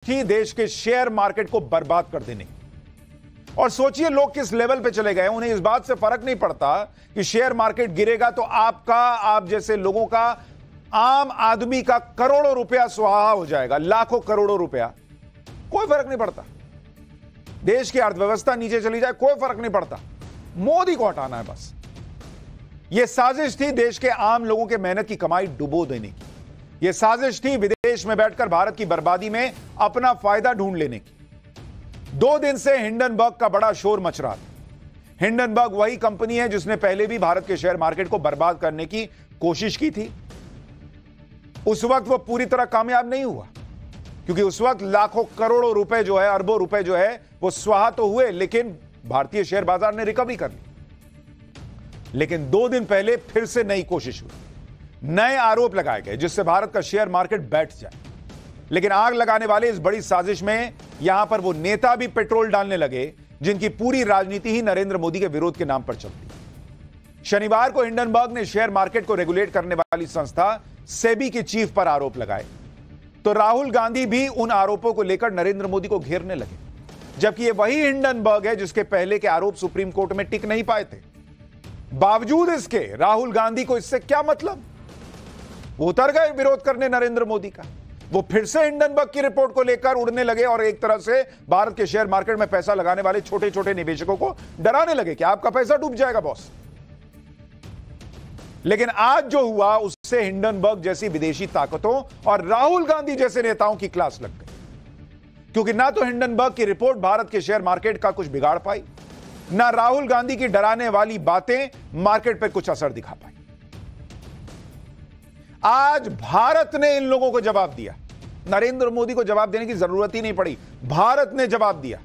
थी देश के शेयर मार्केट को बर्बाद कर देने की। और सोचिए लोग किस लेवल पे चले गए। उन्हें इस बात से फर्क नहीं पड़ता कि शेयर मार्केट गिरेगा तो आप जैसे लोगों का, आम आदमी का करोड़ों रुपया सुहा हो जाएगा, लाखों करोड़ों रुपया, कोई फर्क नहीं पड़ता। देश की अर्थव्यवस्था नीचे चली जाए, कोई फर्क नहीं पड़ता। मोदी को हटाना है बस। यह साजिश थी देश के आम लोगों के मेहनत की कमाई डुबो देने की। यह साजिश थी विदेश में बैठकर भारत की बर्बादी में अपना फायदा ढूंढ लेने की। 2 दिन से हिंडनबर्ग का बड़ा शोर मच रहा था। हिंडनबर्ग वही कंपनी है जिसने पहले भी भारत के शेयर मार्केट को बर्बाद करने की कोशिश की थी। उस वक्त वो पूरी तरह कामयाब नहीं हुआ, क्योंकि उस वक्त लाखों करोड़ों रुपए जो है, अरबों रुपए जो है, वो स्वाहा तो हुए, लेकिन भारतीय शेयर बाजार ने रिकवरी कर ली। लेकिन 2 दिन पहले फिर से नई कोशिश हुई, नए आरोप लगाए गए जिससे भारत का शेयर मार्केट बैठ जाए। लेकिन आग लगाने वाले इस बड़ी साजिश में यहां पर वो नेता भी पेट्रोल डालने लगे जिनकी पूरी राजनीति ही नरेंद्र मोदी के विरोध के नाम पर चलती है। शनिवार को हिंडनबर्ग ने शेयर मार्केट को रेगुलेट करने वाली संस्था सेबी के चीफ पर आरोप लगाए, तो राहुल गांधी भी उन आरोपों को लेकर नरेंद्र मोदी को घेरने लगे, जबकि ये वही हिंडनबर्ग है जिसके पहले के आरोप सुप्रीम कोर्ट में टिक नहीं पाए थे। बावजूद इसके राहुल गांधी को इससे क्या मतलब? वो उतर गए विरोध करने नरेंद्र मोदी का। वो फिर से हिंडनबर्ग की रिपोर्ट को लेकर उड़ने लगे और एक तरह से भारत के शेयर मार्केट में पैसा लगाने वाले छोटे छोटे निवेशकों को डराने लगे कि आपका पैसा डूब जाएगा बॉस। लेकिन आज जो हुआ उससे हिंडनबर्ग जैसी विदेशी ताकतों और राहुल गांधी जैसे नेताओं की क्लास लग गई, क्योंकि ना तो हिंडनबर्ग की रिपोर्ट भारत के शेयर मार्केट का कुछ बिगाड़ पाई, ना राहुल गांधी की डराने वाली बातें मार्केट पर कुछ असर दिखा पाई। आज भारत ने इन लोगों को जवाब दिया। नरेंद्र मोदी को जवाब देने की जरूरत ही नहीं पड़ी, भारत ने जवाब दिया।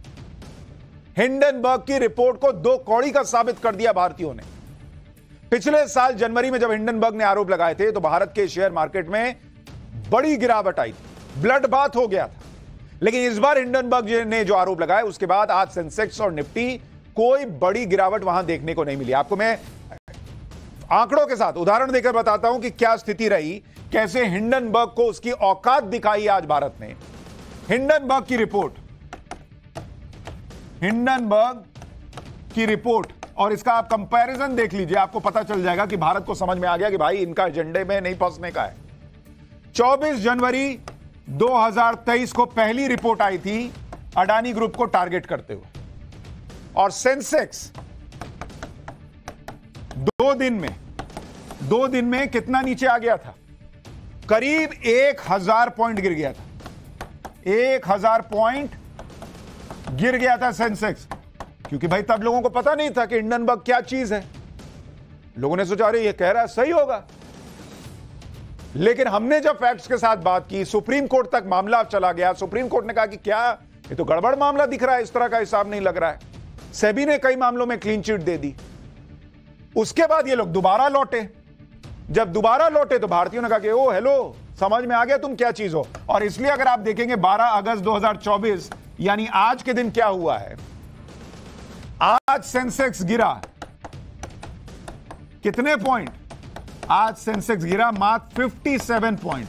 हिंडनबर्ग की रिपोर्ट को 2 कौड़ी का साबित कर दिया भारतीयों ने। पिछले साल जनवरी में जब हिंडनबर्ग ने आरोप लगाए थे तो भारत के शेयर मार्केट में बड़ी गिरावट आई थी, ब्लड बाथ हो गया था। लेकिन इस बार हिंडनबर्ग ने जो आरोप लगाए उसके बाद आज सेंसेक्स और निफ्टी कोई बड़ी गिरावट वहां देखने को नहीं मिली। आपको मैं आंकड़ों के साथ उदाहरण देकर बताता हूं कि क्या स्थिति रही, कैसे हिंडनबर्ग को उसकी औकात दिखाई आज भारत ने। हिंडनबर्ग की रिपोर्ट और इसका आप कंपैरिजन देख लीजिए, आपको पता चल जाएगा कि भारत को समझ में आ गया कि भाई इनका एजेंडे में नहीं फंसने का है। 24 जनवरी 2023 को पहली रिपोर्ट आई थी अडानी ग्रुप को टारगेट करते हुए, और सेंसेक्स 2 दिन में कितना नीचे आ गया था? करीब 1000 पॉइंट गिर गया था। 1000 पॉइंट गिर गया था सेंसेक्स, क्योंकि भाई तब लोगों को पता नहीं था कि हिंडनबर्ग क्या चीज है। लोगों ने सोचा अरे ये कह रहा है सही होगा। लेकिन हमने जब फैक्ट्स के साथ बात की, सुप्रीम कोर्ट तक मामला चला गया। सुप्रीम कोर्ट ने कहा कि क्या ये तो गड़बड़ मामला दिख रहा है, इस तरह का हिसाब नहीं लग रहा है। सेबी ने कई मामलों में क्लीन चिट दे दी। उसके बाद ये लोग दोबारा लौटे। जब दोबारा लौटे तो भारतीयों ने कहा कि ओ हेलो, समझ में आ गया तुम क्या चीज हो। और इसलिए अगर आप देखेंगे 12 अगस्त 2024 यानी आज के दिन क्या हुआ है, आज सेंसेक्स गिरा कितने पॉइंट? आज सेंसेक्स गिरा मात्र 57 पॉइंट।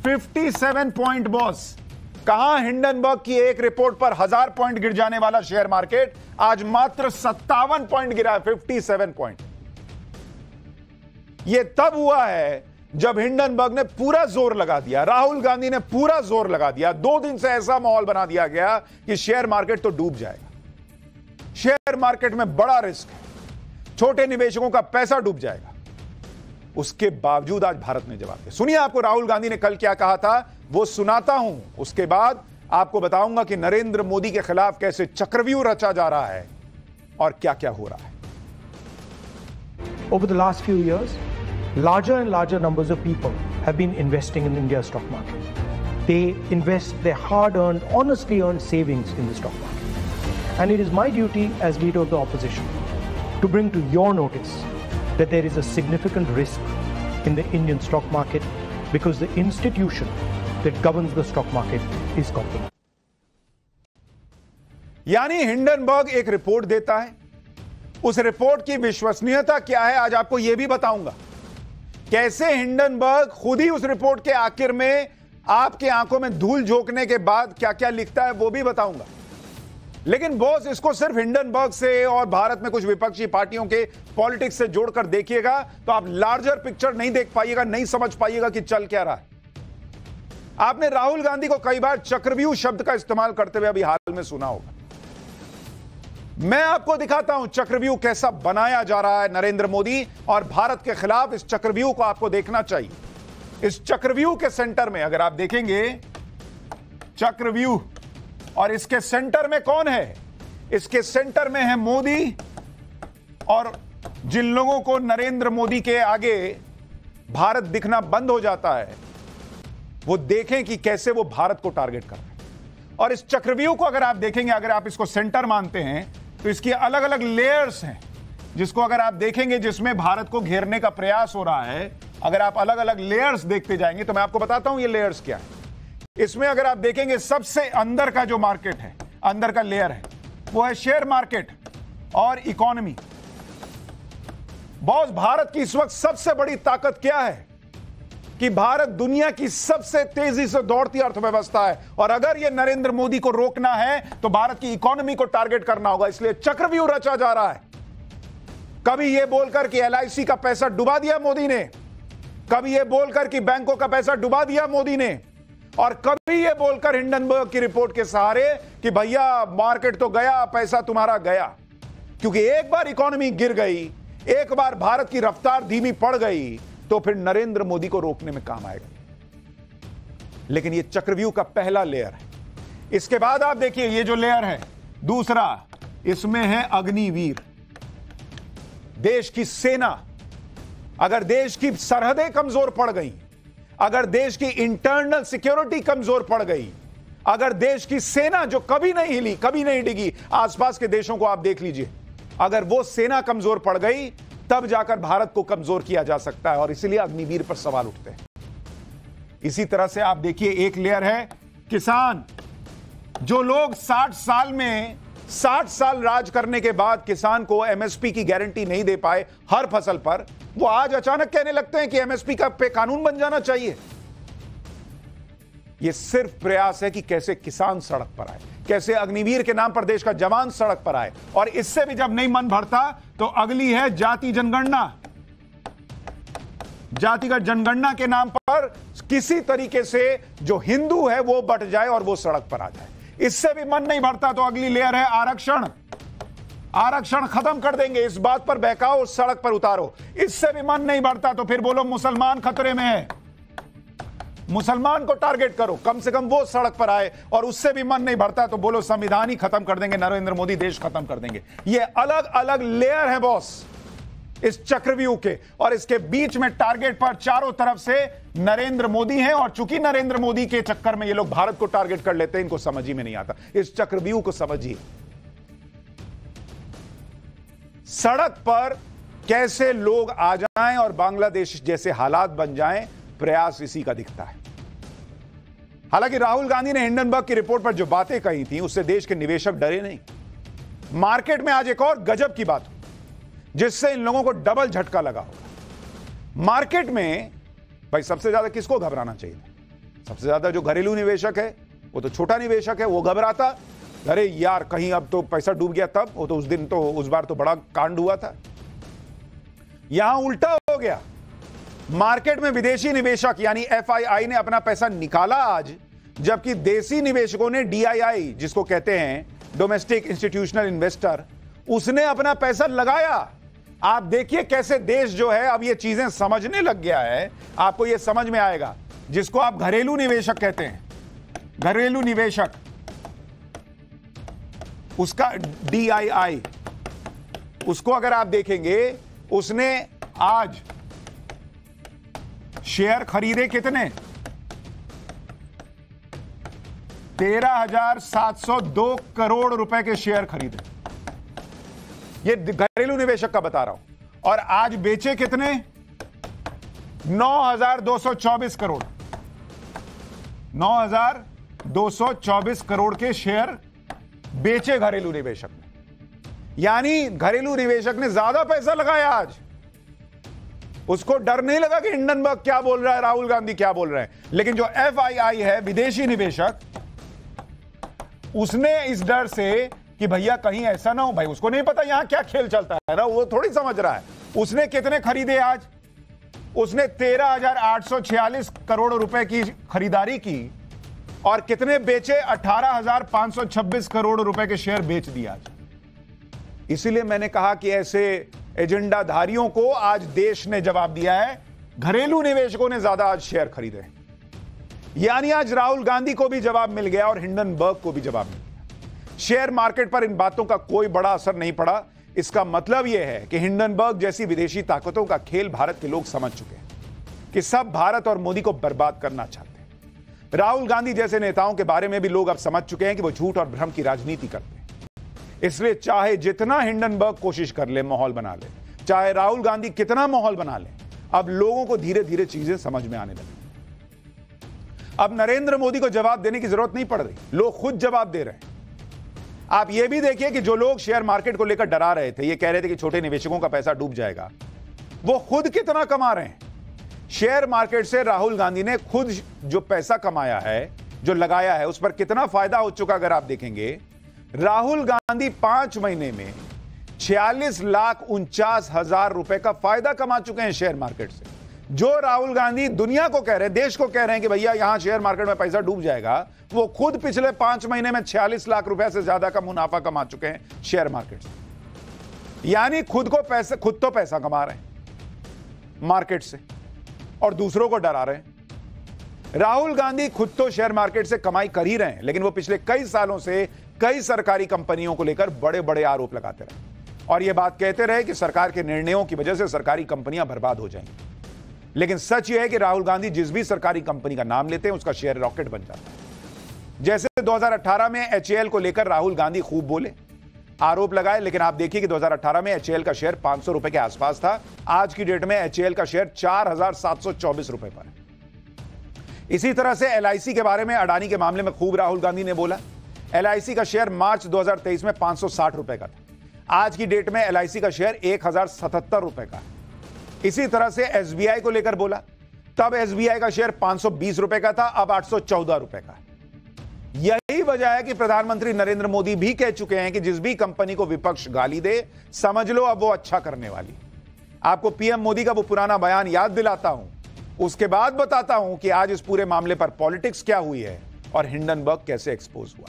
57 point boss. कहां हिंडनबर्ग की एक रिपोर्ट पर 1000 पॉइंट गिर जाने वाला शेयर मार्केट आज मात्र 57 पॉइंट गिरा है। 57 पॉइंट। यह तब हुआ है जब हिंडनबर्ग ने पूरा जोर लगा दिया, राहुल गांधी ने पूरा जोर लगा दिया। 2 दिन से ऐसा माहौल बना दिया गया कि शेयर मार्केट तो डूब जाएगा। शेयर मार्केट में बड़ा रिस्क है, छोटे निवेशकों का पैसा डूब जाएगा। उसके बावजूद आज भारत ने जवाब दिया। सुनिए आपको राहुल गांधी ने कल क्या कहा था, वो सुनाता हूं। उसके बाद आपको बताऊंगा कि नरेंद्र मोदी के खिलाफ कैसे चक्रव्यूह रचा जा रहा है और क्या क्या हो रहा है। Over the last few years, larger and larger numbers of people have been investing in India's stock market. They invest their hard-earned, honestly earned savings in the stock market. And it is my duty as leader of the opposition to bring to your notice that there is a significant risk in the Indian stock market because the institution that governs the stock market is compromised. यानी Hindenburg एक report देता है, उस report की विश्वसनीयता क्या है आज आपको यह भी बताऊंगा। कैसे हिंडनबर्ग खुद ही उस रिपोर्ट के आखिर में आपकी आंखों में धूल झोंकने के बाद क्या क्या लिखता है वो भी बताऊंगा। लेकिन बॉस, इसको सिर्फ हिंडनबर्ग से और भारत में कुछ विपक्षी पार्टियों के पॉलिटिक्स से जोड़कर देखिएगा तो आप लार्जर पिक्चर नहीं देख पाइएगा, नहीं समझ पाइएगा कि चल क्या रहा है। आपने राहुल गांधी को कई बार चक्रव्यूह शब्द का इस्तेमाल करते हुए अभी हाल में सुना होगा। मैं आपको दिखाता हूं चक्रव्यूह कैसा बनाया जा रहा है नरेंद्र मोदी और भारत के खिलाफ। इस चक्रव्यूह को आपको देखना चाहिए। इस चक्रव्यूह के सेंटर में अगर आप देखेंगे, चक्रव्यूह, और इसके सेंटर में कौन है? इसके सेंटर में है मोदी। और जिन लोगों को नरेंद्र मोदी के आगे भारत दिखना बंद हो जाता है, वो देखें कि कैसे वो भारत को टारगेट कर रहे हैं। और इस चक्रव्यूह को अगर आप देखेंगे, अगर आप इसको सेंटर मानते हैं, तो इसकी अलग अलग लेयर्स हैं, जिसको अगर आप देखेंगे, जिसमें भारत को घेरने का प्रयास हो रहा है। अगर आप अलग अलग लेयर्स देखते जाएंगे तो मैं आपको बताता हूं ये लेयर्स क्या है। इसमें अगर आप देखेंगे, सबसे अंदर का जो मार्केट है, अंदर का लेयर है, वो है शेयर मार्केट और इकोनॉमी। बॉस, भारत की इस वक्त सबसे बड़ी ताकत क्या है कि भारत दुनिया की सबसे तेजी से दौड़ती अर्थव्यवस्था है। और अगर यह नरेंद्र मोदी को रोकना है तो भारत की इकोनॉमी को टारगेट करना होगा। इसलिए चक्रव्यूह रचा जा रहा है। कभी यह बोलकर कि LIC का पैसा डुबा दिया मोदी ने, कभी यह बोलकर कि बैंकों का पैसा डुबा दिया मोदी ने, और कभी यह बोलकर हिंडनबर्ग की रिपोर्ट के सहारे कि भैया मार्केट तो गया, पैसा तुम्हारा गया। क्योंकि एक बार इकोनॉमी गिर गई, एक बार भारत की रफ्तार धीमी पड़ गई, तो फिर नरेंद्र मोदी को रोकने में काम आएगा। लेकिन यह चक्रव्यूह का पहला लेयर है। इसके बाद आप देखिए, यह जो लेयर है दूसरा, इसमें है अग्निवीर, देश की सेना। अगर देश की सरहदें कमजोर पड़ गई, अगर देश की इंटरनल सिक्योरिटी कमजोर पड़ गई, अगर देश की सेना जो कभी नहीं हिली, कभी नहीं डिगी, आसपास के देशों को आप देख लीजिए, अगर वो सेना कमजोर पड़ गई, तब जाकर भारत को कमजोर किया जा सकता है। और इसीलिए अग्निवीर पर सवाल उठते हैं। इसी तरह से आप देखिए, एक लेयर है किसान। जो लोग 60 साल राज करने के बाद किसान को MSP की गारंटी नहीं दे पाए हर फसल पर, वो आज अचानक कहने लगते हैं कि MSP का पे कानून बन जाना चाहिए। यह सिर्फ प्रयास है कि कैसे किसान सड़क पर आए, कैसे अग्निवीर के नाम पर देश का जवान सड़क पर आए। और इससे भी जब नहीं मन भरता तो अगली है जाति जनगणना। जातिगत जनगणना के नाम पर किसी तरीके से जो हिंदू है वो बट जाए और वो सड़क पर आ जाए। इससे भी मन नहीं भरता तो अगली लेयर है आरक्षण। आरक्षण खत्म कर देंगे, इस बात पर बहकाओ, सड़क पर उतारो। इससे भी मन नहीं भरता तो फिर बोलो मुसलमान खतरे में है, मुसलमान को टारगेट करो, कम से कम वो सड़क पर आए। और उससे भी मन नहीं भरता तो बोलो संविधान ही खत्म कर देंगे, नरेंद्र मोदी देश खत्म कर देंगे। ये अलग अलग लेयर है बॉस इस चक्रव्यूह के। और इसके बीच में टारगेट पर चारों तरफ से नरेंद्र मोदी हैं। और चूंकि नरेंद्र मोदी के चक्कर में ये लोग भारत को टारगेट कर लेते हैं, इनको समझ ही में नहीं आता। इस चक्रव्यूह को समझिए। सड़क पर कैसे लोग आ जाएं और बांग्लादेश जैसे हालात बन जाएं, प्रयास इसी का दिखता है। हालांकि राहुल गांधी ने हिंडनबर्ग की रिपोर्ट पर जो बातें कही थी, उससे देश के निवेशक डरे नहीं। मार्केट में आज एक और गजब की बात हुई, जिससे इन लोगों को डबल झटका लगा होगा। मार्केट में भाई सबसे ज्यादा किसको घबराना चाहिए? सबसे ज्यादा जो घरेलू निवेशक है, वो तो छोटा निवेशक है, वो घबराता, अरे यार कहीं अब तो पैसा डूब गया। तब वो तो उस दिन तो उस बार तो बड़ा कांड हुआ था। यहां उल्टा हो गया। मार्केट में विदेशी निवेशक यानी FII ने अपना पैसा निकाला आज, जबकि देसी निवेशकों ने DII, जिसको कहते हैं डोमेस्टिक इंस्टीट्यूशनल इन्वेस्टर, उसने अपना पैसा लगाया। आप देखिए कैसे देश जो है अब ये चीजें समझने लग गया है। आपको ये समझ में आएगा, जिसको आप घरेलू निवेशक कहते हैं, घरेलू निवेशक, उसका DII, उसको अगर आप देखेंगे, उसने आज शेयर खरीदे कितने? 13,702 करोड़ रुपए के शेयर खरीदे। ये घरेलू निवेशक का बता रहा हूं। और आज बेचे कितने? 9,224 करोड़। 9,224 करोड़ के शेयर बेचे घरेलू निवेशक ने। यानी घरेलू निवेशक ने ज्यादा पैसा लगाया आज। उसको डर नहीं लगा कि हिंडनबर्ग क्या बोल रहा है, राहुल गांधी क्या बोल रहे हैं। लेकिन जो FII है, विदेशी निवेशक, उसने इस डर से कि भैया कहीं ऐसा ना हो, भाई उसको नहीं पता यहां क्या खेल चलता है ना, वो थोड़ी समझ रहा है। उसने कितने खरीदे आज? उसने 13,846 करोड़ रुपए की खरीदारी की और कितने बेचे? 18,526 करोड़ रुपए के शेयर बेच दिए आज। इसीलिए मैंने कहा कि ऐसे एजेंडाधारियों को आज देश ने जवाब दिया है। घरेलू निवेशकों ने ज्यादा आज शेयर खरीदे, यानी आज राहुल गांधी को भी जवाब मिल गया और हिंडनबर्ग को भी जवाब मिल गया। शेयर मार्केट पर इन बातों का कोई बड़ा असर नहीं पड़ा। इसका मतलब यह है कि हिंडनबर्ग जैसी विदेशी ताकतों का खेल भारत के लोग समझ चुके हैं कि सब भारत और मोदी को बर्बाद करना चाहते हैं। राहुल गांधी जैसे नेताओं के बारे में भी लोग अब समझ चुके हैं कि वो झूठ और भ्रम की राजनीति करते हैं। इसलिए चाहे जितना हिंडनबर्ग कोशिश कर ले, माहौल बना ले, चाहे राहुल गांधी कितना माहौल बना ले, अब लोगों को धीरे धीरे चीजें समझ में आने लगी। अब नरेंद्र मोदी को जवाब देने की जरूरत नहीं पड़ रही, लोग खुद जवाब दे रहे हैं। आप यह भी देखिए कि जो लोग शेयर मार्केट को लेकर डरा रहे थे, ये कह रहे थे कि छोटे निवेशकों का पैसा डूब जाएगा, वो खुद कितना कमा रहे हैं। शेयर मार्केट से राहुल गांधी ने खुद जो पैसा कमाया है, जो लगाया है, उस पर कितना फायदा हो चुका अगर आप देखेंगे। राहुल गांधी 5 महीने में 46,49,000 रुपए का फायदा कमा चुके हैं शेयर मार्केट से। जो राहुल गांधी दुनिया को कह रहे हैं, देश को कह रहे हैं कि भैया यहां शेयर मार्केट में पैसा डूब जाएगा, वो खुद पिछले 5 महीने में 46 लाख रुपए से ज्यादा का मुनाफा कमा चुके हैं शेयर मार्केट से। यानी खुद तो पैसा कमा रहे हैं मार्केट से और दूसरों को डरा रहे हैं। राहुल गांधी खुद तो शेयर मार्केट से कमाई कर ही रहे हैं, लेकिन वो पिछले कई सालों से कई सरकारी कंपनियों को लेकर बड़े बड़े आरोप लगाते रहे और यह बात कहते रहे कि सरकार के निर्णयों की वजह से सरकारी कंपनियां बर्बाद हो जाएंगी। लेकिन सच यह है कि राहुल गांधी जिस भी सरकारी कंपनी का नाम लेते हैं, उसका शेयर रॉकेट बन जाता है। जैसे 2018 में HAL को लेकर राहुल गांधी खूब बोले, आरोप लगाए, लेकिन आप देखिए कि 2018 में HAL का शेयर 500 रुपए के आसपास था। आज की डेट में HAL का शेयर 4,724 रुपए पर है। इसी तरह से LIC के बारे में, अडानी के मामले में खूब राहुल गांधी ने बोला। LIC का शेयर मार्च 2023 में 560 रुपए का था। आज की डेट में LIC का शेयर 1,077 रुपए का है। इसी तरह से SBI को लेकर बोला, तब SBI का शेयर 520 रुपए का था, अब 814 रुपए का है। यही वजह है कि प्रधानमंत्री नरेंद्र मोदी भी कह चुके हैं कि जिस भी कंपनी को विपक्ष गाली दे, समझ लो अब वो अच्छा करने वाली। आपको PM मोदी का वो पुराना बयान याद दिलाता हूं, उसके बाद बताता हूं कि आज इस पूरे मामले पर पॉलिटिक्स क्या हुई है और हिंडनबर्ग कैसे एक्सपोज हुआ।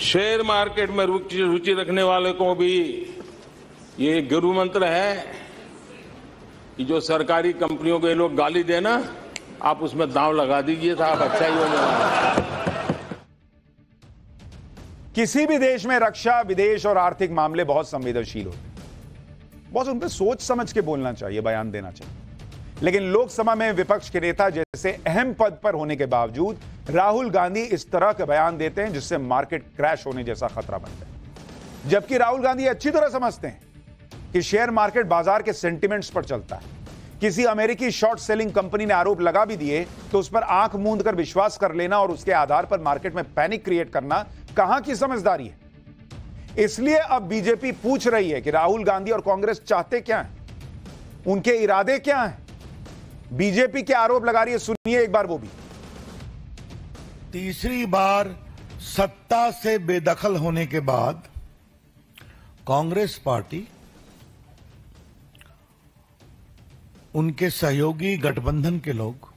शेयर मार्केट में रुचि रखने वाले को भी ये गुरु मंत्र है कि जो सरकारी कंपनियों को ये लोग गाली देना, आप उसमें दांव लगा दीजिए साहब, अच्छा ही होने वाला है। किसी भी देश में रक्षा, विदेश और आर्थिक मामले बहुत संवेदनशील होते हैं। बहुत उन पर सोच समझ के बोलना चाहिए, बयान देना चाहिए। लेकिन लोकसभा में विपक्ष के नेता जैसे अहम पद पर होने के बावजूद राहुल गांधी इस तरह के बयान देते हैं जिससे मार्केट क्रैश होने जैसा खतरा बनता है। जबकि राहुल गांधी अच्छी तरह समझते हैं कि शेयर मार्केट बाजार के सेंटिमेंट्स पर चलता है। किसी अमेरिकी शॉर्ट सेलिंग कंपनी ने आरोप लगा भी दिए तो उस पर आंख मूंद कर विश्वास कर लेना और उसके आधार पर मार्केट में पैनिक क्रिएट करना कहां की समझदारी है। इसलिए अब बीजेपी पूछ रही है कि राहुल गांधी और कांग्रेस चाहते क्या हैं, उनके इरादे क्या हैं। बीजेपी के आरोप लगा रही है, सुनिए एक बार वो भी। तीसरी बार सत्ता से बेदखल होने के बाद कांग्रेस पार्टी, उनके सहयोगी गठबंधन के लोग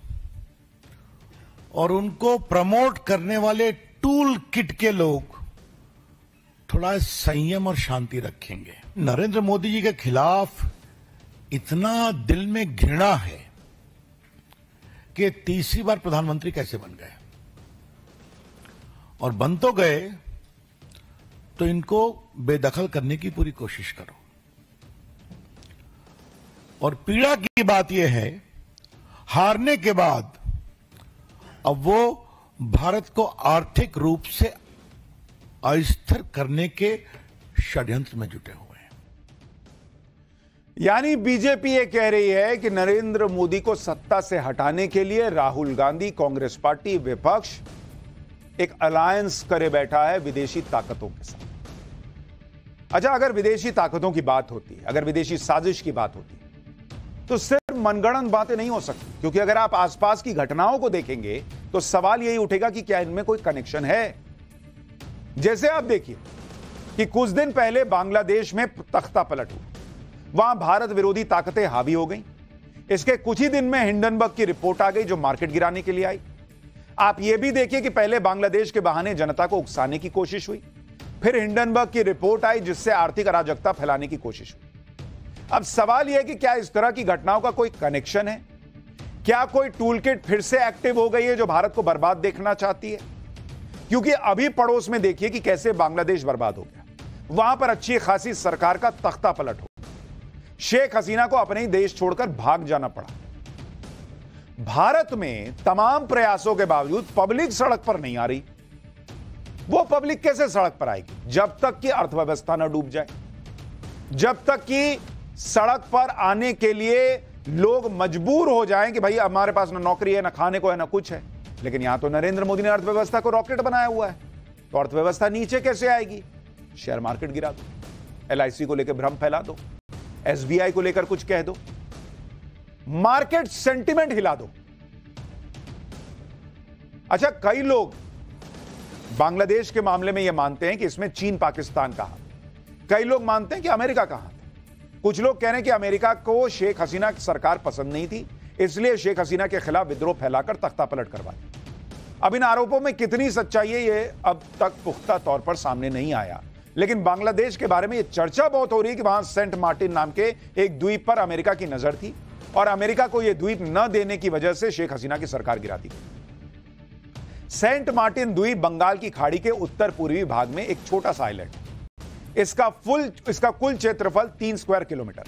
और उनको प्रमोट करने वाले टूल किट के लोग थोड़ा संयम और शांति रखेंगे। नरेंद्र मोदी जी के खिलाफ इतना दिल में घृणा है कि तीसरी बार प्रधानमंत्री कैसे बन गए, और बन तो गए तो इनको बेदखल करने की पूरी कोशिश करो। और पीड़ा की बात यह है, हारने के बाद अब वो भारत को आर्थिक रूप से अस्थिर करने के षड्यंत्र में जुटे हुए हैं। यानी बीजेपी ये कह रही है कि नरेंद्र मोदी को सत्ता से हटाने के लिए राहुल गांधी, कांग्रेस पार्टी, विपक्ष एक अलायंस करे बैठा है विदेशी ताकतों के साथ। अच्छा, अगर विदेशी ताकतों की बात होती, अगर विदेशी साजिश की बात होती, तो सिर्फ मनगढ़ंत बातें नहीं हो सकती, क्योंकि अगर आप आसपास की घटनाओं को देखेंगे तो सवाल यही उठेगा कि क्या इनमें कोई कनेक्शन है। जैसे आप देखिए कि कुछ दिन पहले बांग्लादेश में तख्ता पलट हुआ, वहां भारत विरोधी ताकतें हावी हो गई। इसके कुछ ही दिन में हिंडनबर्ग की रिपोर्ट आ गई जो मार्केट गिराने के लिए आई। आप यह भी देखिए कि पहले बांग्लादेश के बहाने जनता को उकसाने की कोशिश हुई, फिर हिंडनबर्ग की रिपोर्ट आई जिससे आर्थिक अराजकता फैलाने की कोशिश हुई। अब सवाल यह है कि क्या इस तरह की घटनाओं का कोई कनेक्शन है? क्या कोई टूलकिट फिर से एक्टिव हो गई है जो भारत को बर्बाद देखना चाहती है? क्योंकि अभी पड़ोस में देखिए कि कैसे बांग्लादेश बर्बाद हो गया, वहां पर अच्छी खासी सरकार का तख्ता पलट हो, शेख हसीना को अपने ही देश छोड़कर भाग जाना पड़ा। भारत में तमाम प्रयासों के बावजूद पब्लिक सड़क पर नहीं आ रही। वो पब्लिक कैसे सड़क पर आएगी? जब तक कि अर्थव्यवस्था न डूब जाए, जब तक कि सड़क पर आने के लिए लोग मजबूर हो जाएं कि भाई हमारे पास ना नौकरी है, ना खाने को है, ना कुछ है। लेकिन यहां तो नरेंद्र मोदी ने अर्थव्यवस्था को रॉकेट बनाया हुआ है, तो अर्थव्यवस्था नीचे कैसे आएगी? शेयर मार्केट गिरा दो, LIC को लेकर भ्रम फैला दो, SBI को लेकर कुछ कह दो, मार्केट सेंटिमेंट हिला दो। अच्छा, कई लोग बांग्लादेश के मामले में यह मानते हैं कि इसमें चीन पाकिस्तान का हाथ, कई लोग मानते हैं कि अमेरिका का हाथ। कुछ लोग कह रहे हैं कि अमेरिका को शेख हसीना की सरकार पसंद नहीं थी, इसलिए शेख हसीना के खिलाफ विद्रोह फैलाकर तख्ता पलट करवा दिया। अब इन आरोपों में कितनी सच्चाई है ये अब तक पुख्ता तौर पर सामने नहीं आया, लेकिन बांग्लादेश के बारे में यह चर्चा बहुत हो रही है कि वहां सेंट मार्टिन नाम के एक द्वीप पर अमेरिका की नजर थी और अमेरिका को यह द्वीप न देने की वजह से शेख हसीना की सरकार गिरा दी। सेंट मार्टिन द्वीप बंगाल की खाड़ी के उत्तर पूर्वी भाग में एक छोटा सा आइलैंड, इसका कुल क्षेत्रफल 3 स्क्वायर किलोमीटर।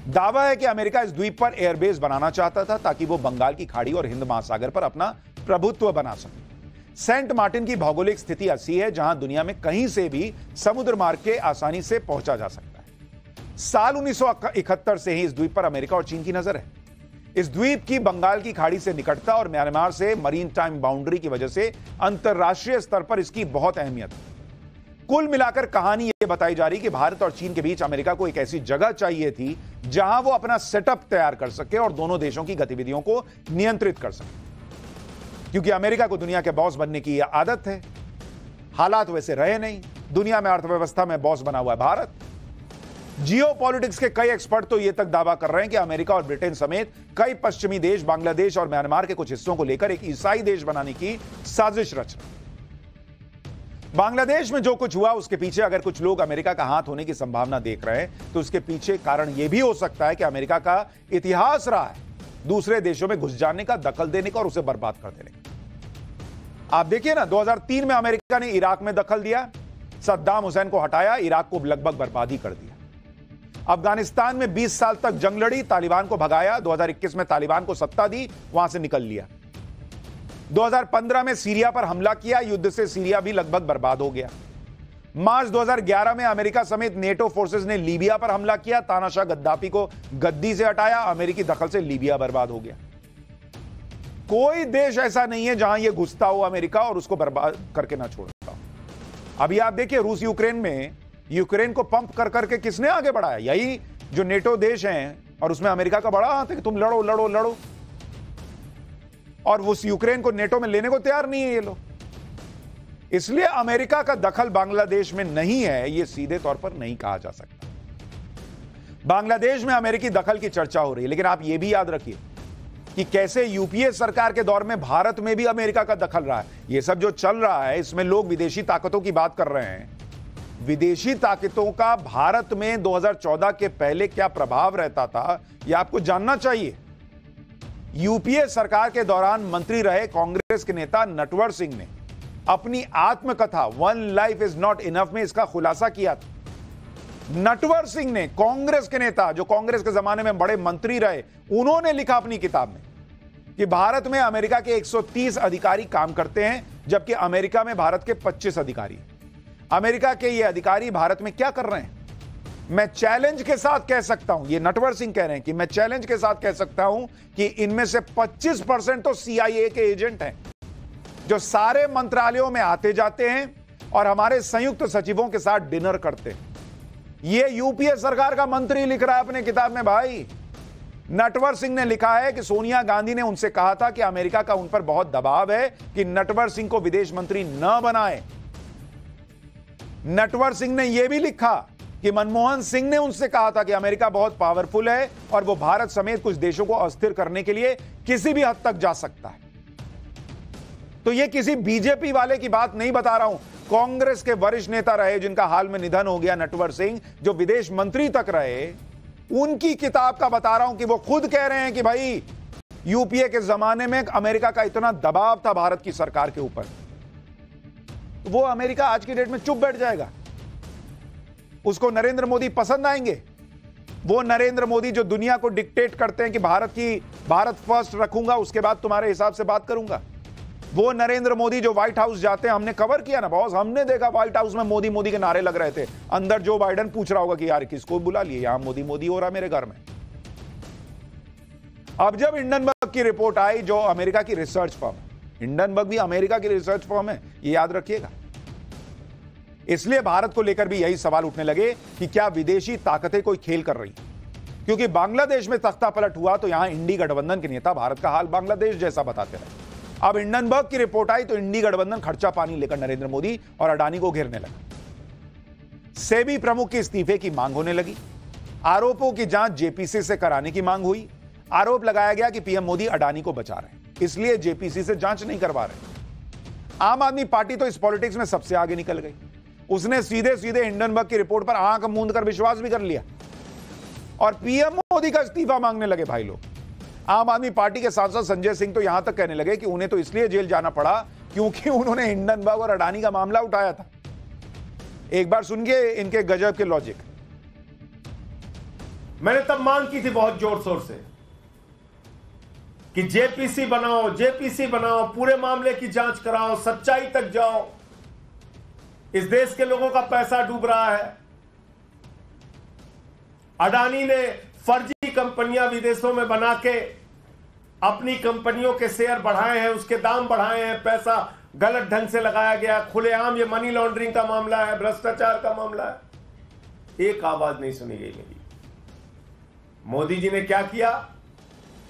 दावा है कि अमेरिका इस द्वीप पर एयरबेस बनाना चाहता था ताकि वो बंगाल की खाड़ी और हिंद महासागर पर अपना प्रभुत्व बना सके। सेंट मार्टिन की भौगोलिक स्थिति ऐसी है जहां दुनिया में कहीं से भी समुद्र मार्ग के आसानी से पहुंचा जा सकता है। साल 1971 से ही इस द्वीप पर अमेरिका और चीन की नजर है। इस द्वीप की बंगाल की खाड़ी से निकटता और म्यांमार से मरीन टाइम बाउंड्री की वजह से अंतरराष्ट्रीय स्तर पर इसकी बहुत अहमियत है। कुल मिलाकर कहानी यह बताई जा रही कि भारत और चीन के बीच अमेरिका को एक ऐसी जगह चाहिए थी जहां वो अपना सेटअप तैयार कर सके और दोनों देशों की गतिविधियों को नियंत्रित कर सके, क्योंकि अमेरिका को दुनिया के बॉस बनने की यह आदत है। हालात वैसे रहे नहीं, दुनिया में अर्थव्यवस्था में बॉस बना हुआ है भारत। जियोपॉलिटिक्स के कई एक्सपर्ट तो यह तक दावा कर रहे हैं कि अमेरिका और ब्रिटेन समेत कई पश्चिमी देश बांग्लादेश और म्यांमार के कुछ हिस्सों को लेकर एक ईसाई देश बनाने की साजिश रच रहे। बांग्लादेश में जो कुछ हुआ उसके पीछे अगर कुछ लोग अमेरिका का हाथ होने की संभावना देख रहे हैं तो उसके पीछे कारण यह भी हो सकता है कि अमेरिका का इतिहास रहा है दूसरे देशों में घुस जाने का, दखल देने का और उसे बर्बाद कर देने का। आप देखिए ना, 2003 में अमेरिका ने इराक में दखल दिया, सद्दाम हुसैन को हटाया, इराक को लगभग बर्बाद ही कर दिया। अफगानिस्तान में 20 साल तक जंग लड़ी, तालिबान को भगाया, 2021 में तालिबान को सत्ता दी, वहां से निकल लिया। 2015 में सीरिया पर हमला किया, युद्ध से सीरिया भी लगभग बर्बाद हो गया। मार्च 2011 में अमेरिका समेत नेटो फोर्सेस ने लीबिया पर हमला किया, तानाशाह गद्दाफी को गद्दी से हटाया, अमेरिकी दखल से लीबिया बर्बाद हो गया। कोई देश ऐसा नहीं है जहां यह घुसता हो अमेरिका और उसको बर्बाद करके ना छोड़ता हो। अभी आप देखिए रूस यूक्रेन में, यूक्रेन को पंप कर करके किसने आगे बढ़ाया? यही जो नेटो देश हैं, और उसमें अमेरिका का बड़ा हाथ है कि तुम लड़ो लड़ो लड़ो, और उस यूक्रेन को नेटो में लेने को तैयार नहीं है ये लोग। इसलिए अमेरिका का दखल बांग्लादेश में नहीं है, यह सीधे तौर पर नहीं कहा जा सकता। बांग्लादेश में अमेरिकी दखल की चर्चा हो रही है, लेकिन आप यह भी याद रखिए कि कैसे यूपीए सरकार के दौर में भारत में भी अमेरिका का दखल रहा है। यह सब जो चल रहा है इसमें लोग विदेशी ताकतों की बात कर रहे हैं। विदेशी ताकतों का भारत में 2014 के पहले क्या प्रभाव रहता था, यह आपको जानना चाहिए। यूपीए सरकार के दौरान मंत्री रहे कांग्रेस के नेता नटवर सिंह ने अपनी आत्मकथा one life is not enough में इसका खुलासा किया था। नटवर सिंह ने, कांग्रेस के नेता जो कांग्रेस के जमाने में बड़े मंत्री रहे, उन्होंने लिखा अपनी किताब में कि भारत में अमेरिका के 130 अधिकारी काम करते हैं, जबकि अमेरिका में भारत के 25 अधिकारी। अमेरिका के ये अधिकारी भारत में क्या कर रहे हैं? मैं चैलेंज के साथ कह सकता हूं, ये नटवर सिंह कह रहे हैं कि मैं चैलेंज के साथ कह सकता हूं कि इनमें से 25% तो CIA के एजेंट हैं, जो सारे मंत्रालयों में आते जाते हैं और हमारे संयुक्त सचिवों के साथ डिनर करते हैं। यह यूपीए सरकार का मंत्री लिख रहा है अपने किताब में। भाई, नटवर सिंह ने लिखा है कि सोनिया गांधी ने उनसे कहा था कि अमेरिका का उन पर बहुत दबाव है कि नटवर सिंह को विदेश मंत्री न बनाए। नटवर सिंह ने यह भी लिखा कि मनमोहन सिंह ने उनसे कहा था कि अमेरिका बहुत पावरफुल है और वो भारत समेत कुछ देशों को अस्थिर करने के लिए किसी भी हद तक जा सकता है। तो ये किसी बीजेपी वाले की बात नहीं बता रहा हूं, कांग्रेस के वरिष्ठ नेता रहे जिनका हाल में निधन हो गया, नटवर सिंह, जो विदेश मंत्री तक रहे, उनकी किताब का बता रहा हूं कि वो खुद कह रहे हैं कि भाई यूपीए के जमाने में अमेरिका का इतना दबाव था भारत की सरकार के ऊपर, वो अमेरिका आज की डेट में चुप बैठ जाएगा। उसको नरेंद्र मोदी पसंद आएंगे? वो नरेंद्र मोदी जो दुनिया को डिक्टेट करते हैं कि भारत फर्स्ट रखूंगा, उसके बाद तुम्हारे हिसाब से बात करूंगा। वो नरेंद्र मोदी जो व्हाइट हाउस जाते हैं, हमने कवर किया ना बॉस, हमने देखा व्हाइट हाउस में मोदी मोदी के नारे लग रहे थे, अंदर जो बाइडेन पूछ रहा होगा कि यार किसको बुला लिए, यहां मोदी मोदी हो रहा मेरे घर में। अब जब हिंडनबर्ग की रिपोर्ट आई, जो अमेरिका की रिसर्च फर्म, हिंडनबर्ग भी अमेरिका की रिसर्च फर्म है, ये याद रखिएगा। इसलिए भारत को लेकर भी यही सवाल उठने लगे कि क्या विदेशी ताकतें कोई खेल कर रही, क्योंकि बांग्लादेश में तख्ता पलट हुआ तो यहां इंडी गठबंधन के नेता भारत का हाल बांग्लादेश जैसा बताते रहे। अब हिंडनबर्ग की रिपोर्ट आई तो इंडी गठबंधन खर्चा पानी लेकर नरेंद्र मोदी और अडानी को घेरने लगा। सेबी प्रमुख के इस्तीफे की मांग होने लगी। आरोपों की जांच जेपीसी से कराने की मांग हुई। आरोप लगाया गया कि पीएम मोदी अडानी को बचा रहे हैं, इसलिए जेपीसी से जांच नहीं करवा रहे। आम आदमी पार्टी तो इस पॉलिटिक्स में सबसे आगे निकल गई। उसने सीधे सीधे हिंडनबर्ग की रिपोर्ट पर आंख मूंद कर विश्वास भी कर लिया और पीएम मोदी का इस्तीफा मांगने लगे। भाई लोग, आम आदमी पार्टी के सांसद संजय सिंह तो यहां तक कहने लगे कि उन्हें तो इसलिए जेल जाना पड़ा क्योंकि उन्होंने हिंडनबर्ग और अडानी का मामला उठाया था। एक बार सुनिए इनके गजब के लॉजिक। मैंने तब मांग की थी बहुत जोर शोर से कि जेपीसी बनाओ, जेपीसी बनाओ, पूरे मामले की जांच कराओ, सच्चाई तक जाओ। इस देश के लोगों का पैसा डूब रहा है। अडानी ने फर्जी कंपनियां विदेशों में बना के अपनी कंपनियों के शेयर बढ़ाए हैं, उसके दाम बढ़ाए हैं, पैसा गलत ढंग से लगाया गया, खुलेआम ये मनी लॉन्ड्रिंग का मामला है, भ्रष्टाचार का मामला है। एक आवाज नहीं सुनी गई मेरी। मोदी जी ने क्या किया?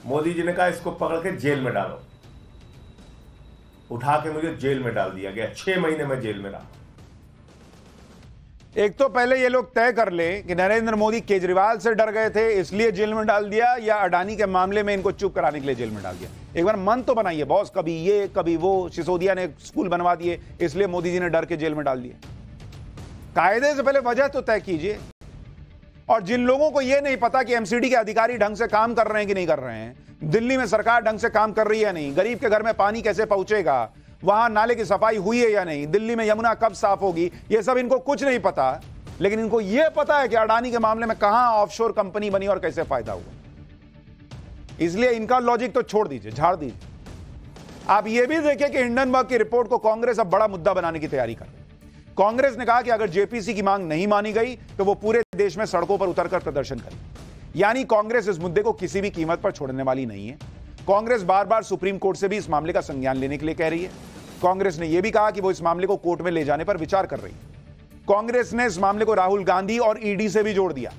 मोदी जी ने कहा इसको पकड़ के जेल में डालो। उठा के मुझे जेल में डाल दिया गया। 6 महीने में जेल में रहा। एक तो पहले ये लोग तय कर ले कि नरेंद्र मोदी केजरीवाल से डर गए थे इसलिए जेल में डाल दिया, या अडानी के मामले में इनको चुप कराने के लिए जेल में डाल दिया। एक बार मन तो बनाइए बॉस, कभी ये कभी वो। सिसोदिया ने स्कूल बनवा दिए इसलिए मोदी जी ने डर के जेल में डाल दिया। कायदे से पहले वजह तो तय कीजिए। और जिन लोगों को यह नहीं पता कि एमसीडी के अधिकारी ढंग से काम कर रहे हैं कि नहीं कर रहे हैं, दिल्ली में सरकार ढंग से काम कर रही है या नहीं, गरीब के घर में पानी कैसे पहुंचेगा, वहां नाले की सफाई हुई है या नहीं, दिल्ली में यमुना कब साफ होगी, यह सब इनको कुछ नहीं पता। लेकिन इनको यह पता है कि अडानी के मामले में कहां ऑफशोर कंपनी बनी और कैसे फायदा हुआ। इसलिए इनका लॉजिक तो छोड़ दीजिए, झाड़ दीजिए। आप यह भी देखिए कि हिंडनबर्ग की रिपोर्ट को कांग्रेस अब बड़ा मुद्दा बनाने की तैयारी कर रही है। कांग्रेस ने कहा कि अगर जेपीसी की मांग नहीं मानी गई तो वो पूरे देश में सड़कों पर उतरकर प्रदर्शन करेगी। यानी कांग्रेस इस मुद्दे को किसी भी कीमत पर छोड़ने वाली नहीं है। कांग्रेस बार बार सुप्रीम कोर्ट से भी इस मामले का संज्ञान लेने के लिए कह रही है। कांग्रेस ने यह भी कहा कि वो इस मामले को कोर्ट में ले जाने पर विचार कर रही है। कांग्रेस ने इस मामले को राहुल गांधी और ईडी से भी जोड़ दिया।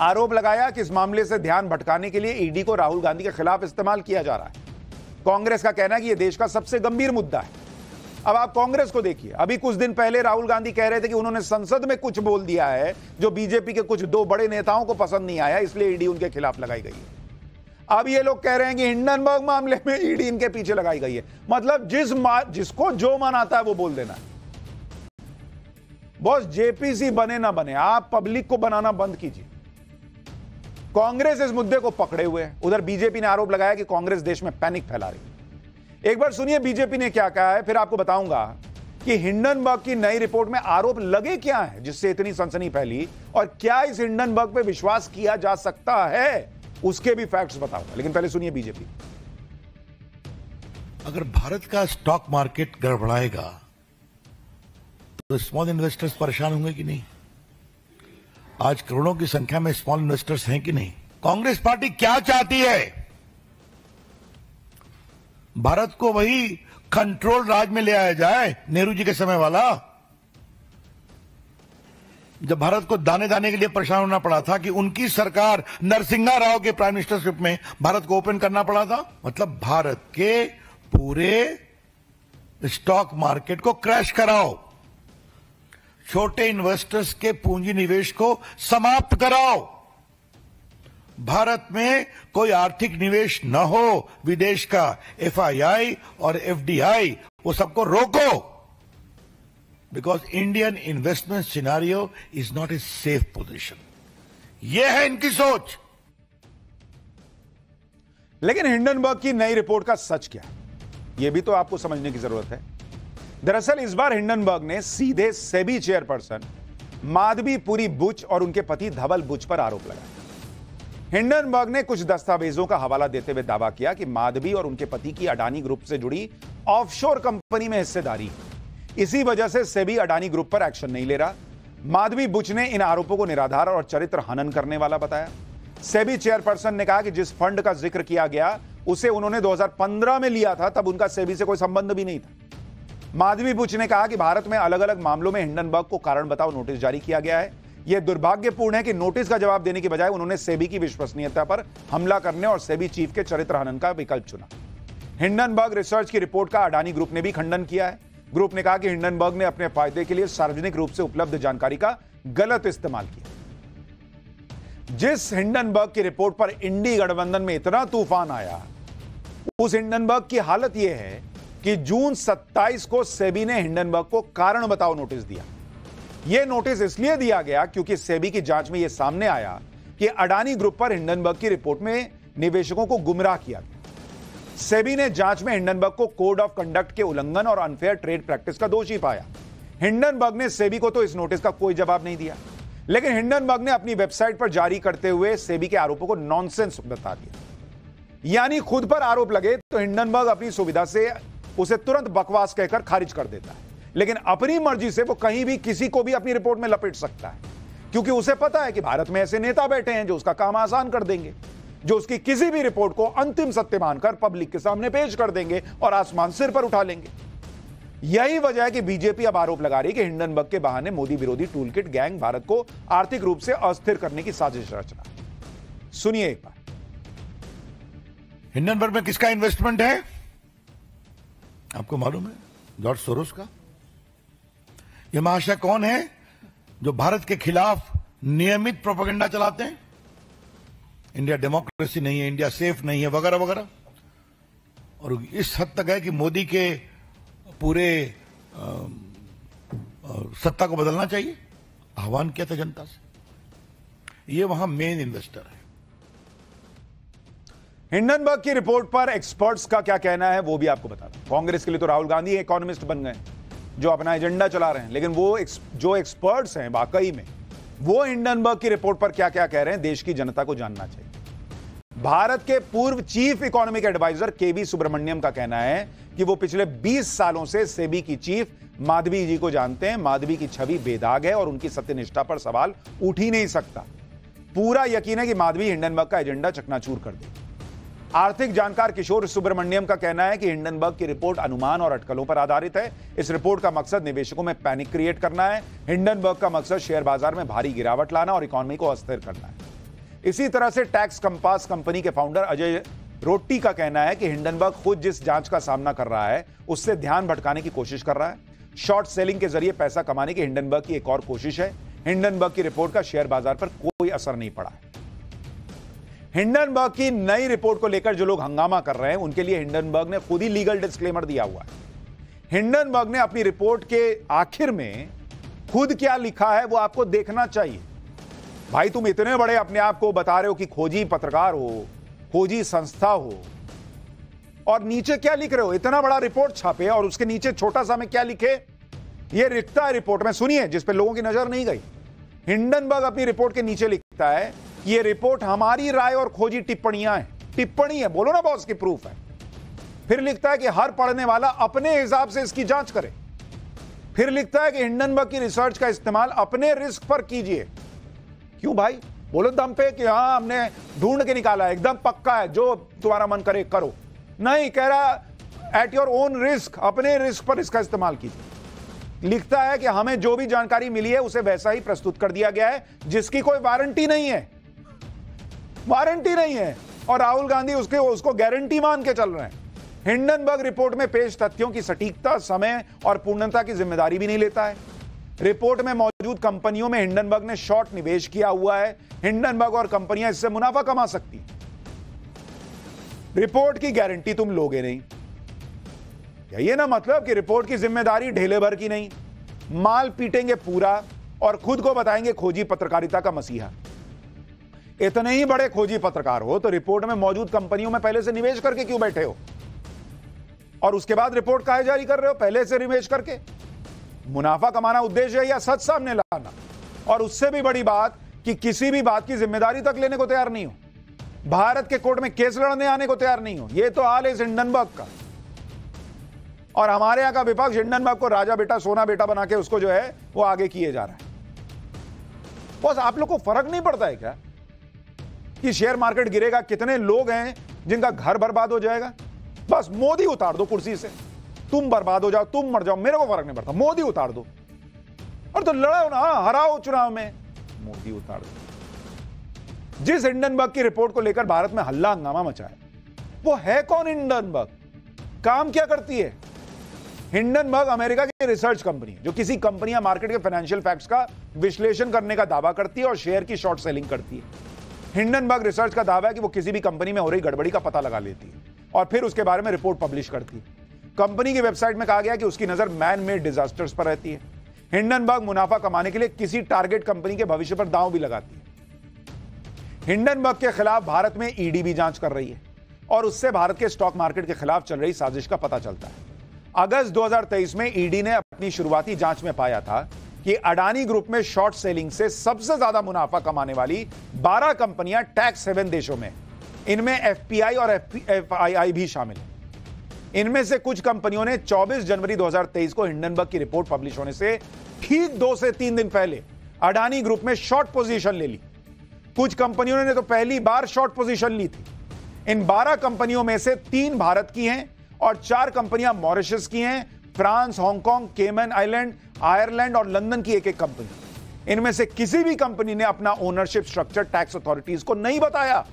आरोप लगाया कि इस मामले से ध्यान भटकाने के लिए ईडी को राहुल गांधी के खिलाफ इस्तेमाल किया जा रहा है। कांग्रेस का कहना है कि यह देश का सबसे गंभीर मुद्दा है। अब आप कांग्रेस को देखिए, अभी कुछ दिन पहले राहुल गांधी कह रहे थे कि उन्होंने संसद में कुछ बोल दिया है जो बीजेपी के कुछ 2 बड़े नेताओं को पसंद नहीं आया, इसलिए ईडी उनके खिलाफ लगाई गई है। अब ये लोग कह रहे हैं कि हिंडनबर्ग मामले में ईडी इनके पीछे लगाई गई है। मतलब जिसको जो मन आता है वो बोल देना। बॉस, जेपीसी बने ना बने, आप पब्लिक को बनाना बंद कीजिए। कांग्रेस इस मुद्दे को पकड़े हुए है। उधर बीजेपी ने आरोप लगाया कि कांग्रेस देश में पैनिक फैला रही है। एक बार सुनिए बीजेपी ने क्या कहा है, फिर आपको बताऊंगा कि हिंडनबर्ग की नई रिपोर्ट में आरोप लगे क्या है जिससे इतनी सनसनी फैली, और क्या इस हिंडनबर्ग पे विश्वास किया जा सकता है, उसके भी फैक्ट्स बताऊंगा। लेकिन पहले सुनिए बीजेपी। अगर भारत का स्टॉक मार्केट गड़बड़ाएगा तो स्मॉल इन्वेस्टर्स परेशान होंगे कि नहीं? आज करोड़ों की संख्या में स्मॉल इन्वेस्टर्स हैं कि नहीं? कांग्रेस पार्टी क्या चाहती है? भारत को वही कंट्रोल राज में ले आया जाए, नेहरू जी के समय वाला। जब भारत को दाने दाने के लिए परेशान होना पड़ा था कि उनकी सरकार नरसिंहा राव के प्राइम मिनिस्टरशिप में भारत को ओपन करना पड़ा था। मतलब भारत के पूरे स्टॉक मार्केट को क्रैश कराओ, छोटे इन्वेस्टर्स के पूंजी निवेश को समाप्त कराओ, भारत में कोई आर्थिक निवेश न हो विदेश का, FII और FDI वो सबको रोको, because Indian investment scenario is not a safe position. यह है इनकी सोच। लेकिन हिंडनबर्ग की नई रिपोर्ट का सच क्या है, यह भी तो आपको समझने की जरूरत है। दरअसल इस बार हिंडनबर्ग ने सीधे सेबी चेयरपर्सन माधवी पुरी बुच और उनके पति धवल बुच पर आरोप लगाया। हिंडनबर्ग ने कुछ दस्तावेजों का हवाला देते हुए दावा किया कि माधवी और उनके पति की अडानी ग्रुप से जुड़ी ऑफशोर कंपनी में हिस्सेदारी है। इसी वजह से सेबी अडानी ग्रुप पर एक्शन नहीं ले रहा। माधवी बुच ने इन आरोपों को निराधार और चरित्र हनन करने वाला बताया। सेबी चेयरपर्सन ने कहा कि जिस फंड का जिक्र किया गया उसे उन्होंने 2015 में लिया था, तब उनका सेबी से कोई संबंध भी नहीं था। माधवी बुच ने कहा कि भारत में अलग अलग मामलों में हिंडनबर्ग को कारण बताओ नोटिस जारी किया गया है। यह दुर्भाग्यपूर्ण है कि नोटिस का जवाब देने की बजाय उन्होंने सेबी की विश्वसनीयता पर हमला करने और सेबी चीफ के चरित्र हनन का विकल्प चुना। हिंडनबर्ग रिसर्च की रिपोर्ट का अडानी ग्रुप ने भी खंडन किया है। ग्रुप ने कहा कि हिंडनबर्ग ने अपने फायदे के लिए सार्वजनिक रूप से उपलब्ध जानकारी का गलत इस्तेमाल किया। जिस हिंडनबर्ग की रिपोर्ट पर इंडी गठबंधन में इतना तूफान आया, उस हिंडनबर्ग की हालत यह है कि जून 27 को सेबी ने हिंडनबर्ग को कारण बताओ नोटिस दिया। यह नोटिस इसलिए दिया गया क्योंकि सेबी की जांच में यह सामने आया कि अडानी ग्रुप पर हिंडनबर्ग की रिपोर्ट में निवेशकों को गुमराह किया गया। सेबी ने जांच में हिंडनबर्ग को कोड ऑफ कंडक्ट के उल्लंघन और अनफेयर ट्रेड प्रैक्टिस का दोषी पाया। हिंडनबर्ग ने सेबी को तो इस नोटिस का कोई जवाब नहीं दिया, लेकिन हिंडनबर्ग ने अपनी वेबसाइट पर जारी करते हुए सेबी के आरोपों को नॉनसेंस बता दिया। यानी खुद पर आरोप लगे तो हिंडनबर्ग अपनी सुविधा से उसे तुरंत बकवास कहकर खारिज कर देता है, लेकिन अपनी मर्जी से वो कहीं भी किसी को भी अपनी रिपोर्ट में लपेट सकता है, क्योंकि उसे पता है कि भारत में ऐसे नेता बैठे हैं जो उसका काम आसान कर देंगे, जो उसकी किसी भी रिपोर्ट को अंतिम सत्य मानकर पब्लिक के सामने पेश कर देंगे और आसमान सिर पर उठा लेंगे। यही वजह है कि बीजेपी अब आरोप लगा रही है कि हिंडनबर्ग के बहाने मोदी विरोधी टूलकिट गैंग भारत को आर्थिक रूप से अस्थिर करने की साजिश रच रहा है। सुनिए एक बार। हिंडनबर्ग में किसका इन्वेस्टमेंट है आपको मालूम है? जॉर्ज सोरोस का। यह महाशय कौन है जो भारत के खिलाफ नियमित प्रोपेगेंडा चलाते हैं? इंडिया डेमोक्रेसी नहीं है, इंडिया सेफ नहीं है, वगैरह वगैरह। और इस हद तक है कि मोदी के पूरे सत्ता को बदलना चाहिए, आह्वान किया था जनता से। ये वहां मेन इन्वेस्टर है। हिंडनबर्ग की रिपोर्ट पर एक्सपर्ट्स का क्या कहना है वो भी आपको बता दूं। कांग्रेस के लिए तो राहुल गांधी इकोनॉमिस्ट बन गए जो अपना एजेंडा चला रहे हैं, लेकिन वो जो एक्सपर्ट्स हैं वाकई में वो हिंडनबर्ग की रिपोर्ट पर क्या क्या कह रहे हैं देश की जनता को जानना चाहिए। भारत के पूर्व चीफ इकोनॉमिक एडवाइजर केवी सुब्रमण्यम का कहना है कि वो पिछले 20 सालों से सेबी की चीफ माधवी जी को जानते हैं। माधवी की छवि बेदाग है और उनकी सत्यनिष्ठा पर सवाल उठ ही नहीं सकता। पूरा यकीन है कि माधवी हिंडनबर्ग का एजेंडा चकनाचूर कर देगी। आर्थिक जानकार किशोर सुब्रमण्यम का कहना है कि हिंडनबर्ग की रिपोर्ट अनुमान और अटकलों पर आधारित है। इस रिपोर्ट का मकसद निवेशकों में पैनिक क्रिएट करना है। हिंडनबर्ग का मकसद शेयर बाजार में भारी गिरावट लाना और इकोनॉमी को अस्थिर करना है। इसी तरह से टैक्स कंपास कंपनी के फाउंडर अजय रोटी का कहना है कि हिंडनबर्ग खुद जिस जांच का सामना कर रहा है उससे ध्यान भटकाने की कोशिश कर रहा है। शॉर्ट सेलिंग के जरिए पैसा कमाने की हिंडनबर्ग की एक और कोशिश है। हिंडनबर्ग की रिपोर्ट का शेयर बाजार पर कोई असर नहीं पड़ा है। हिंडनबर्ग की नई रिपोर्ट को लेकर जो लोग हंगामा कर रहे हैं उनके लिए हिंडनबर्ग ने खुद ही लीगल डिस्क्लेमर दिया हुआ है। हिंडनबर्ग ने अपनी रिपोर्ट के आखिर में खुद क्या लिखा है वो आपको देखना चाहिए। भाई तुम इतने बड़े अपने आप को बता रहे हो कि खोजी पत्रकार हो, खोजी संस्था हो, और नीचे क्या लिख रहे हो? इतना बड़ा रिपोर्ट छापे और उसके नीचे छोटा सा में क्या लिखे ये लिखता है रिपोर्ट में, सुनिए, जिस पे लोगों की नजर नहीं गई। हिंडनबर्ग अपनी रिपोर्ट के नीचे लिखता है ये रिपोर्ट हमारी राय और खोजी टिप्पणियां हैं। टिप्पणी है, बोलो ना बॉस की प्रूफ है। फिर लिखता है कि हर पढ़ने वाला अपने हिसाब से इसकी जांच करे। फिर लिखता है कि हिंडनबर्ग की रिसर्च का इस्तेमाल अपने रिस्क पर कीजिए। क्यों भाई? बोलो दम पे कि हाँ हमने ढूंढ के निकाला है, एकदम पक्का है, जो तुम्हारा मन करे करो। नहीं, कह रहा एट योर ओन रिस्क, अपने रिस्क पर इसका इस्तेमाल कीजिए। लिखता है कि हमें जो भी जानकारी मिली है उसे वैसा ही प्रस्तुत कर दिया गया है, जिसकी कोई वारंटी नहीं है। वारंटी नहीं है और राहुल गांधी उसको गारंटी मान के चल रहे हैं। हिंडनबर्ग रिपोर्ट में पेश तथ्यों की सटीकता, समय और पूर्णता की जिम्मेदारी भी नहीं लेता है। रिपोर्ट में मौजूद कंपनियों में हिंडनबर्ग ने शॉर्ट निवेश किया हुआ है। हिंडनबर्ग और कंपनियां इससे मुनाफा कमा सकती हैं। रिपोर्ट की गारंटी तुम लोगे नहीं। ये ना मतलब कि रिपोर्ट की जिम्मेदारी ढेले भर की नहीं। माल पीटेंगे पूरा और खुद को बताएंगे खोजी पत्रकारिता का मसीहा। इतने ही बड़े खोजी पत्रकार हो तो रिपोर्ट में मौजूद कंपनियों में पहले से निवेश करके क्यों बैठे हो? और उसके बाद रिपोर्ट काहे जारी कर रहे हो? पहले से निवेश करके। मुनाफा कमाना उद्देश्य है या सच सामने लाना? और उससे भी बड़ी बात कि किसी भी बात की जिम्मेदारी तक लेने को तैयार नहीं हो। भारत के कोर्ट में केस लड़ने आने को तैयार नहीं हो। यह तो हाल है इस हिंडनबर्ग का। और हमारे यहां का विपक्ष हिंडनबर्ग को राजा बेटा सोना बेटा बना के उसको जो है वो आगे किए जा रहा है। बस आप लोग को फर्क नहीं पड़ता है क्या कि शेयर मार्केट गिरेगा? कितने लोग हैं जिनका घर बर्बाद हो जाएगा? बस मोदी उतार दो कुर्सी से, तुम बर्बाद हो जाओ, तुम मर जाओ, मेरे को फर्क नहीं पड़ता। मोदी उतार दो और तो लड़ो ना, हराओ चुनाव में, मोदी उतार दो। जिस हिंडनबर्ग की रिपोर्ट को लेकर भारत में हल्ला हंगामा मचा है वो है कौन? हिंडनबर्ग काम क्या करती है? हिंडनबर्ग अमेरिका की रिसर्च कंपनी है जो किसी कंपनी या मार्केट के फाइनेंशियल फैक्ट्स का विश्लेषण करने का दावा करती है और शेयर की शॉर्ट सेलिंग करती है। हिंडनबर्ग रिसर्च का दावा है कि वो किसी भी कंपनी में हो रही गड़बड़ी का पता लगा लेती है और फिर उसके बारे में रिपोर्ट पब्लिश करती है। कंपनी की वेबसाइट में कहा गया कि उसकी नजर मैन मेड डिजास्टर्स पर रहती है। हिंडनबर्ग मुनाफा कमाने के लिए किसी टारगेट कंपनी के भविष्य पर दांव भी लगाती है। हिंडनबर्ग के खिलाफ भारत में ईडी भी जांच कर रही है और उससे भारत के स्टॉक मार्केट के खिलाफ चल रही साजिश का पता चलता है। अगस्त 2023 में ईडी ने अपनी शुरुआती जांच में पाया था कि अडानी ग्रुप में शॉर्ट सेलिंग से सबसे ज्यादा मुनाफा कमाने वाली 12 कंपनियां टैक्स हेवन देशों में, इनमें एफपीआई और एफआईआई भी शामिल है। इनमें से कुछ कंपनियों ने 24 जनवरी 2023 को हिंडनबर्ग की रिपोर्ट पब्लिश होने से ठीक 2 से 3 दिन पहले अडानी ग्रुप में शॉर्ट पोजीशन ले ली। कुछ कंपनियों ने तो पहली बार शॉर्ट पोजीशन ली थी। इन 12 कंपनियों में से 3 भारत की हैं और 4 कंपनियां मॉरिशस की हैं, फ्रांस, हांगकांग, केमन आइलैंड, आयरलैंड और लंदन की एक कंपनी। इनमें से किसी भी कंपनी ने अपना ओनरशिप स्ट्रक्चर टैक्स अथॉरिटीज को नहीं बताया।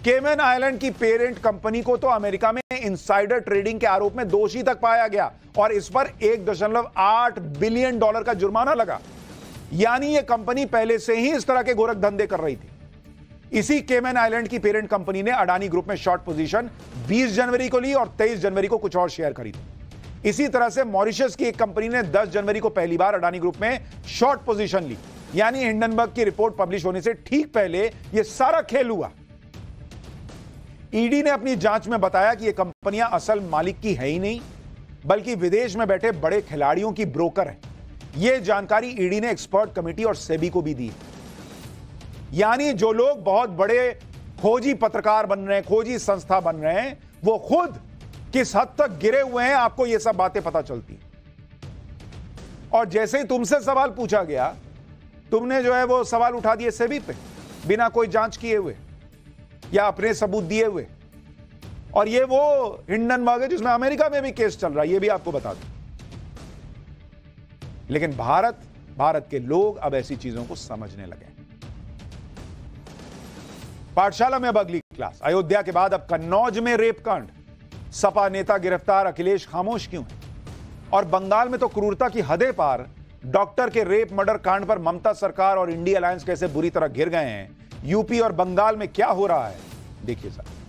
केमन आइलैंड की पेरेंट कंपनी को तो अमेरिका में इनसाइडर ट्रेडिंग के आरोप में दोषी तक पाया गया और इस पर $1.8 बिलियन का जुर्माना लगा। यानी यह कंपनी पहले से ही इस तरह के गोरख धंधे कर रही थी। इसी केमन आइलैंड की पेरेंट कंपनी ने अडानी ग्रुप में शॉर्ट पोजीशन 20 जनवरी को ली और 23 जनवरी को कुछ और शेयर खरीदे। इसी तरह से मॉरिशस की एक कंपनी ने 10 जनवरी को पहली बार अडानी ग्रुप में शॉर्ट पोजीशन ली। यानी हिंडनबर्ग की रिपोर्ट पब्लिश होने से ठीक पहले यह सारा खेल हुआ। ईडी ने अपनी जांच में बताया कि यह कंपनियां असल मालिक की है ही नहीं, बल्कि विदेश में बैठे बड़े खिलाड़ियों की ब्रोकर है। यह जानकारी ईडी ने एक्सपर्ट कमेटी और सेबी को भी दी। यानी जो लोग बहुत बड़े खोजी पत्रकार बन रहे हैं, खोजी संस्था बन रहे हैं, वो खुद किस हद तक गिरे हुए हैं आपको ये सब बातें पता चलती। और जैसे ही तुमसे सवाल पूछा गया, तुमने जो है वो सवाल उठा दिए सेबी पे, बिना कोई जांच किए हुए या अपने सबूत दिए हुए। और ये वो हिंडनबर्ग है जिसमें अमेरिका में भी केस चल रहा है, ये भी आपको बता दूं। लेकिन भारत के लोग अब ऐसी चीजों को समझने लगे। पाठशाला में अब अगली क्लास। अयोध्या के बाद अब कन्नौज में रेप कांड। सपा नेता गिरफ्तार, अखिलेश खामोश क्यों है? और बंगाल में तो क्रूरता की हदें पार। डॉक्टर के रेप मर्डर कांड पर ममता सरकार और इंडिया अलायंस कैसे बुरी तरह घिर गए हैं। यूपी और बंगाल में क्या हो रहा है, देखिए साहब।